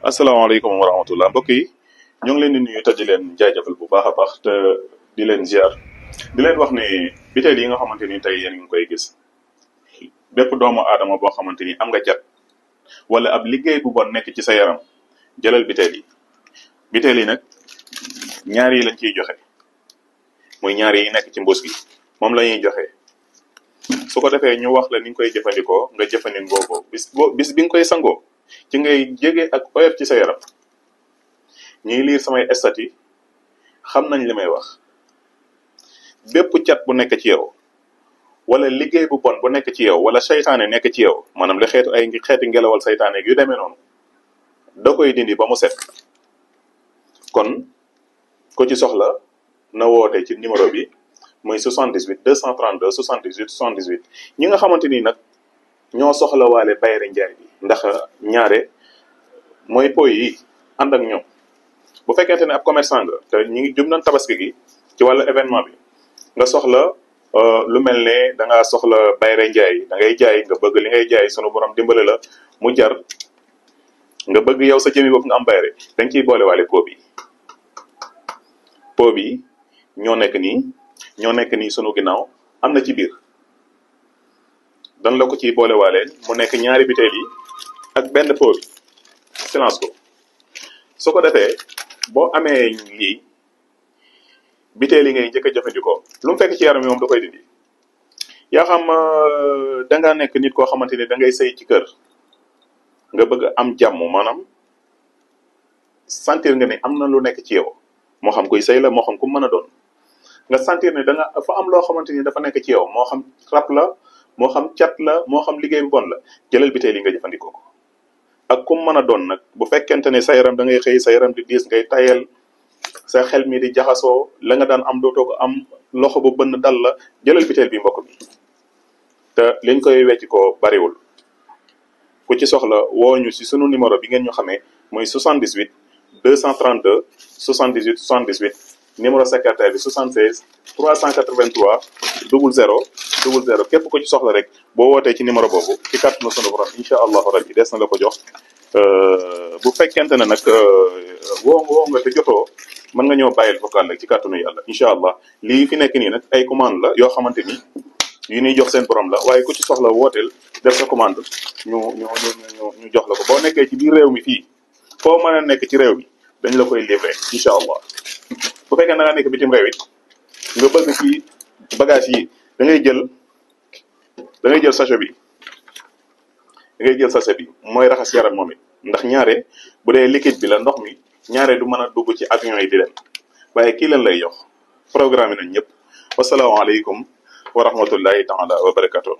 asalaamaaleykum wa rahmatullah mbokk yi ñoo ngi leen di nuyu te di leen jaajëfal bu baax a baax te di leen ziar di leen wax ne biteel yi nga xamante ni tey yéen ngi koy gis bépp doomu aadama boo xamante ni am nga cat wala ab liggéey bu bon nekk ci sa yaram jëlal biteel yi nag ñaar yi lañ ciy joxe muy ñaar yi nekk ci mbuus gi moom la ñuy joxe su ko defee ñu wax la ni nga koy jëfandikoo nga jëfandikoo ko bis bi nga koy sangoo ci ngay jege ak oyof ci sa yaram ñuy liir samay statut xam nañ li may wax bépp cat bu nekk ci yow wala liggéey bu bon bu nekk ci yow wala saytaane nekk ci yow maanaam li xeeti ngelawal saytaane yu demee noonu da koy dindi ba mu set kon ko ci soxla na woote ci numéro bi muy 78 232 78 78 ñi nga xamante ni nag ñoo soxla waale bayre njaay bi ndax ñaare mooy poy yi ànd ak ñoom bu fekkente ne ab commerçant nga te ñi ngi jub nañ tabaski gi ci wàllu événement bi nga soxla lu mel ne da ngaa soxla bayre njaay da ngay jaay nga bëgg li ngay jaay sunu borom dimbale la mu jar nga bëgg yow sa jëmi bopp nga am bayre da nga ciy boole waale po bi ñoo nekk nii sunu ginnaaw am na ci biir dan la ko ciy boole waaleen mu nekk ñaari biteel yi ak benn po bi silence ko su ko defee boo amee lii biteel yi ngay njëkk a jëfandikoo lu mu fekk ci yaram yi moom da koy dindi yaa xam dangaa nekk nit koo xamante ni da ngay sëy ci kër nga bëgg am jàmm maanaam sentir nga ne am na lu nekk ci yow moo xam kuy sëy la moo xam ku mën a doon nga sentir ne fa am loo xamante ni dafa nekk ci yow moo xam rab la moo xam cat la moo xam liggéey bu bon la jëlal biteel yi nga jëfandikoo ko ak kum mën a doon nag bu fekkente ne sa yaram da ngay xëy sa yaram di diis ngay tayel sa xel mi di jaxasoo la nga daan am dootoo ko am loxo bu bënn dal la jëlal biteel bi mbokk mi te liñ koy wecc ko bariwul ku ci soxla woo ñu si sunu numéro bi ngeen ñu xamee muy 78 232 78 78 numéro secrétaire bi 76 383 00 00 képp ko ci soxla rek boo wootee ci numéro boobu ci kàttanu sunu borom incha allahu rabbi des na la ko jox bu fekkente ne nag woo nga te jotoo mën nga ñëw bàyyil vocal rek ci kàttanu yàlla incha allah lii fi nekk nii nag ay commande la yoo xamante ni yu ñuy jox seen borom la waaye ku ci soxla wooteel def sa commande ñu jox la ko boo nekkee ci biir réew mi fii foo mën a nekk ci réew mi dañ la koy livré incha allah bu fekkee da nga nekk bitim réew it nga bëgg ci bagage yi da ngay jël sachet bi mooy raxas yaram moom it ndax ñaare bu dee liquide bi la ndox mi ñaare du mën a dugg ci avion yi di dem waaye kii leen lay jox programme nañ ñëpp wasalaamaaleykum wa rahmatullahi taala wa barakatuh